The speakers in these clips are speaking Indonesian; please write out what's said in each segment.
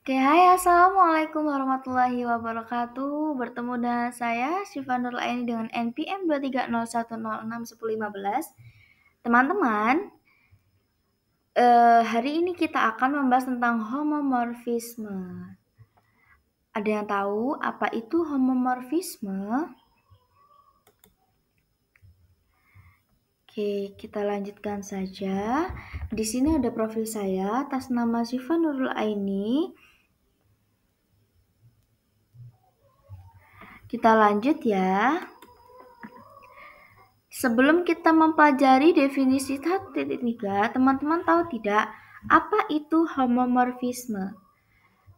Oke, hai, assalamualaikum warahmatullahi wabarakatuh. Bertemu dengan saya Syifa Nurul Aini dengan NPM 230106115. Teman-teman, hari ini kita akan membahas tentang homomorfisme. Ada yang tahu apa itu homomorfisme? Oke, kita lanjutkan saja. Di sini ada profil saya atas nama Syifa Nurul Aini. Kita lanjut ya. Sebelum kita mempelajari definisi 1.3, teman-teman tahu tidak apa itu homomorfisme?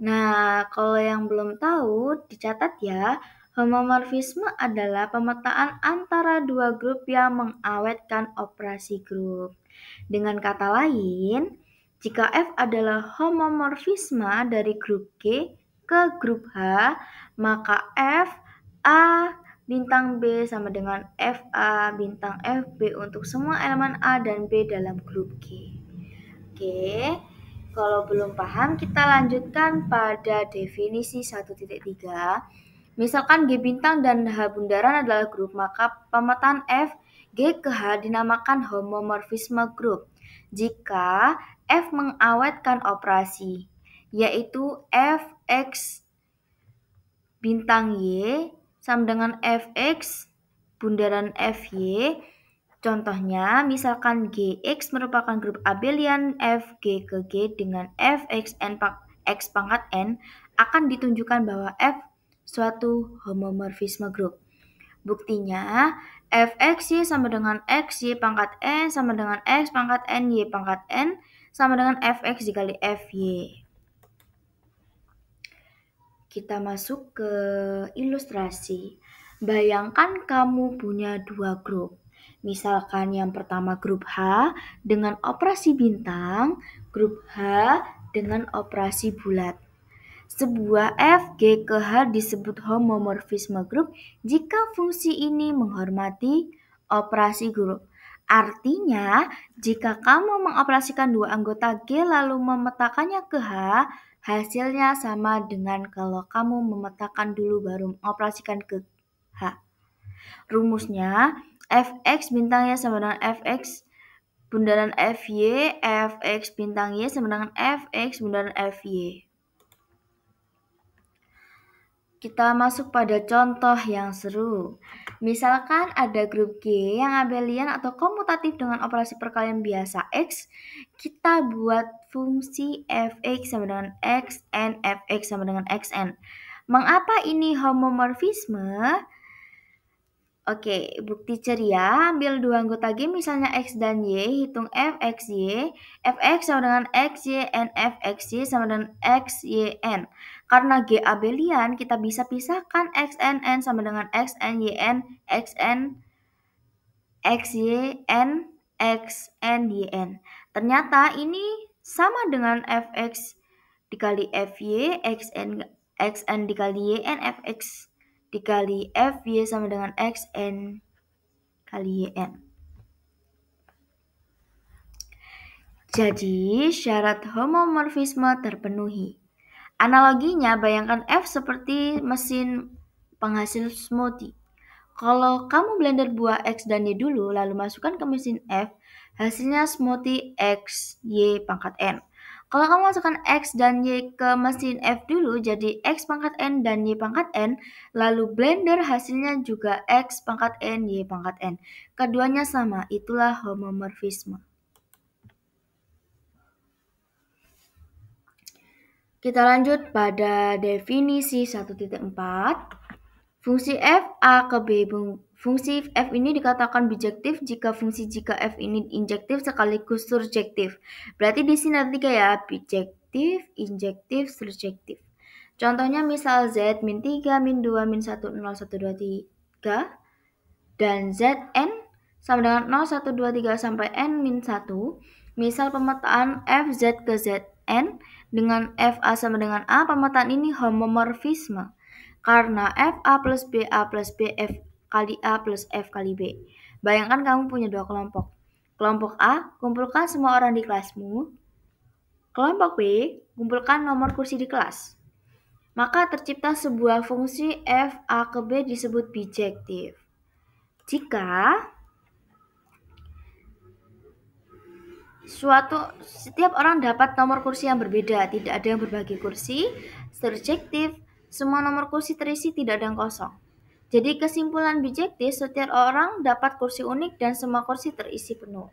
Nah, kalau yang belum tahu, dicatat ya. Homomorfisme adalah pemetaan antara dua grup yang mengawetkan operasi grup. Dengan kata lain, jika F adalah homomorfisme dari grup G ke grup H, maka F A bintang B sama dengan FA bintang FB untuk semua elemen A dan B dalam grup G. Oke, kalau belum paham kita lanjutkan pada definisi 1.3. Misalkan G bintang dan H bundaran adalah grup, maka pemetaan F G ke H dinamakan homomorfisme grup. Jika F mengawetkan operasi, yaitu Fx bintang Y sama dengan Fx bundaran Fy. Contohnya, misalkan Gx merupakan grup abelian Fg ke G dengan Fxn x pangkat n akan ditunjukkan bahwa F suatu homomorfisme grup. Buktinya, Fxy sama dengan xy pangkat n sama dengan x pangkat n y pangkat n sama dengan Fx dikali Fy. Kita masuk ke ilustrasi. Bayangkan kamu punya dua grup. Misalkan yang pertama grup H dengan operasi bintang, grup H dengan operasi bulat. Sebuah F, G ke H disebut homomorfisme grup jika fungsi ini menghormati operasi grup. Artinya, jika kamu mengoperasikan dua anggota G lalu memetakannya ke H, hasilnya sama dengan kalau kamu memetakan dulu baru mengoperasikan ke H. Rumusnya, Fx bintangnya sama dengan Fx bundaran Fy, Fx bintang Y sama dengan Fx bundaran Fy. Kita masuk pada contoh yang seru. Misalkan ada grup G yang abelian atau komutatif dengan operasi perkalian biasa X, kita buat fungsi Fx sama dengan Xn, Fx sama dengan Xn. Mengapa ini homomorfisme? Oke, bukti ceria, ambil dua anggota G misalnya X dan Y, hitung Fxy, Fx sama dengan Xyn, Fxy sama dengan Xyn. Karena G abelian, kita bisa pisahkan Xnn sama dengan Xnyn, Xn, Xyn, Xnyn. Ternyata ini sama dengan Fx dikali Fy, Xn dikali Yn, Fx dikali Fy sama dengan Xn kali Yn. Jadi, syarat homomorfisme terpenuhi. Analoginya, bayangkan F seperti mesin penghasil smoothie. Kalau kamu blender buah X dan Y dulu, lalu masukkan ke mesin F, hasilnya smoothie X, Y pangkat N. Kalau kamu masukkan X dan Y ke mesin F dulu, jadi X pangkat N dan Y pangkat N, lalu blender hasilnya juga X pangkat N, Y pangkat N. Keduanya sama, itulah homomorfisme. Kita lanjut pada definisi 1.4. Fungsi f a ke b. Fungsi f ini dikatakan bijektif jika f ini injektif sekaligus surjektif. Berarti di sini ada tiga ya, bijektif, injektif, surjektif. Contohnya misal z min 3, min 2, min 1, 0, 1, 2, 3 dan zn sama dengan 0, 1, 2, 3 sampai n min 1. Misal pemetaan fz ke zn dengan fa sama dengan a, pemetaan ini homomorfisme. Karena FA plus BA plus BF kali A plus F kali B. Bayangkan kamu punya dua kelompok. Kelompok A, kumpulkan semua orang di kelasmu. Kelompok B, kumpulkan nomor kursi di kelas. Maka tercipta sebuah fungsi f a ke b disebut bijektif. Jika setiap orang dapat nomor kursi yang berbeda, tidak ada yang berbagi kursi, surjektif, semua nomor kursi terisi, tidak ada yang kosong. Jadi kesimpulan bijektif, setiap orang dapat kursi unik dan semua kursi terisi penuh.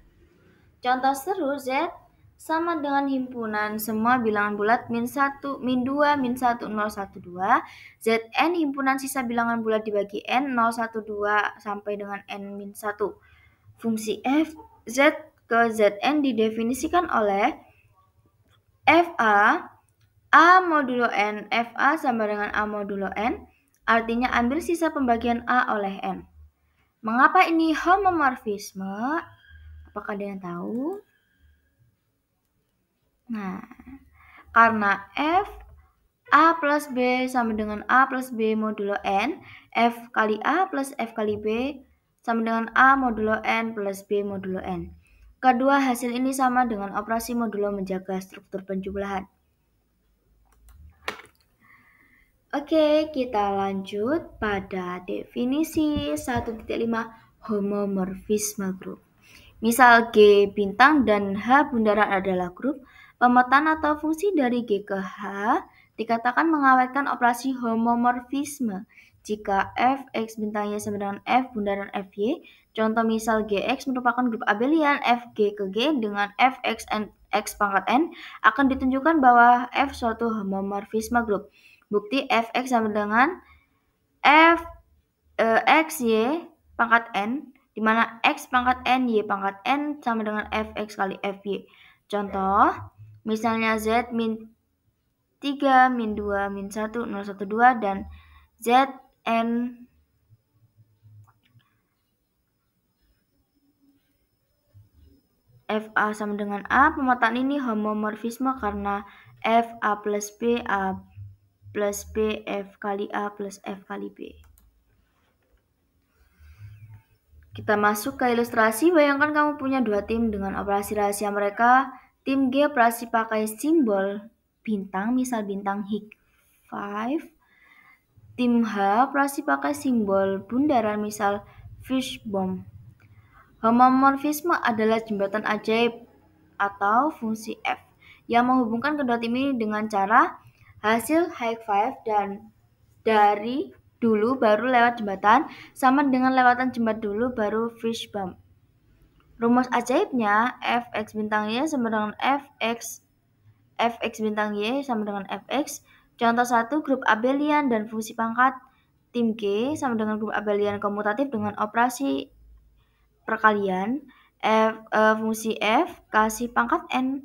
Contoh seru Z sama dengan himpunan semua bilangan bulat min 1, min 2, min 1, 0, 1, 2. Zn himpunan sisa bilangan bulat dibagi n, 0, 1, 2 sampai dengan n min 1. Fungsi f Z ke Zn didefinisikan oleh FA A modulo N, FA sama dengan A modulo N, artinya ambil sisa pembagian A oleh N. Mengapa ini homomorfisme? Apakah ada yang tahu? Nah, karena F A plus B sama dengan A plus B modulo N, F kali A plus F kali B sama dengan A modulo N plus B modulo N. Kedua hasil ini sama dengan operasi modulo menjaga struktur penjumlahan. Oke, kita lanjut pada definisi 1.5 homomorfisme grup. Misal G bintang dan H bundaran adalah grup, pemetaan atau fungsi dari G ke H dikatakan mengawetkan operasi homomorfisme. Jika f x bintang Y sama dengan f bundaran f y, contoh misal Gx merupakan grup abelian f g ke G dengan f x n x pangkat n, akan ditunjukkan bahwa f suatu homomorfisme grup. Bukti fx sama dengan f x y pangkat n, di mana x pangkat n, y pangkat n sama dengan fx kali fy. Contoh, misalnya z min 3, min 2, min 1, 0, 1, 2, dan zn fa sama dengan a. Pemetaan ini homomorfisme karena f a plus b, a plus b, f kali a plus f kali b. Kita masuk ke ilustrasi. Bayangkan kamu punya dua tim dengan operasi rahasia mereka. Tim G operasi pakai simbol bintang, misal bintang Hig 5. Tim H operasi pakai simbol bundaran, misal fishbone. Homomorfisme adalah jembatan ajaib atau fungsi F yang menghubungkan kedua tim ini dengan cara hasil Hig 5 dan dari dulu baru lewat jembatan sama dengan lewatan jembatan dulu baru fishbone. Rumus ajaibnya fx bintang y sama dengan fx bintang y sama dengan fx. Contoh 1, grup abelian dan fungsi pangkat. Tim G sama dengan grup abelian komutatif dengan operasi perkalian. Fungsi f kasih pangkat n,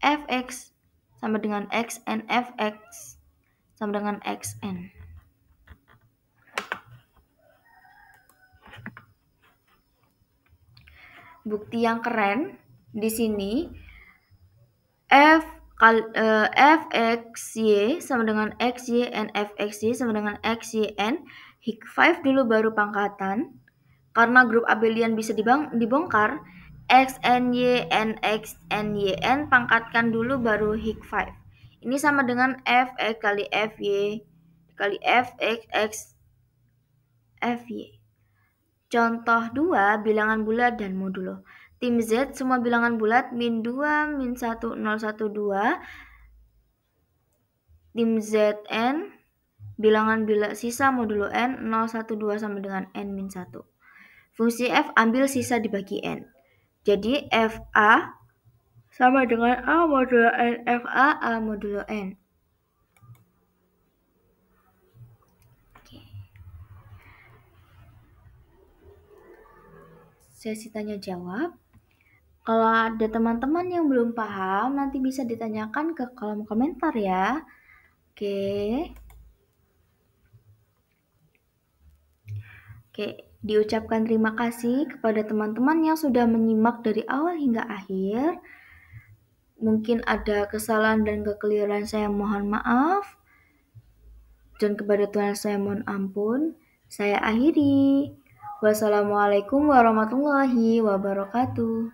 fx sama dengan x, n fx sama dengan xn. Bukti yang keren di sini fxy sama dengan xy, n fxy sama dengan xyn. Hig 5 dulu baru pangkatan. Karena grup abelian bisa dibongkar, xny, n xnyn pangkatkan dulu baru Hig 5. Ini sama dengan fx kali fy kali fxx fy. Contoh 2, bilangan bulat dan modulo. Tim Z semua bilangan bulat min 2, min 1, 0, 1, 2. Tim Zn bilangan sisa modulo n, 0, 1, 2 sama dengan n min 1. Fungsi f ambil sisa dibagi n. Jadi fa sama dengan a modulo n, fa a modulo n. Sesi tanya jawab. Kalau ada teman-teman yang belum paham, nanti bisa ditanyakan ke kolom komentar ya. Oke, diucapkan terima kasih kepada teman-teman yang sudah menyimak dari awal hingga akhir. Mungkin ada kesalahan dan kekeliruan, saya mohon maaf. Dan kepada Tuhan saya mohon ampun. Saya akhiri. Wassalamualaikum warahmatullahi wabarakatuh.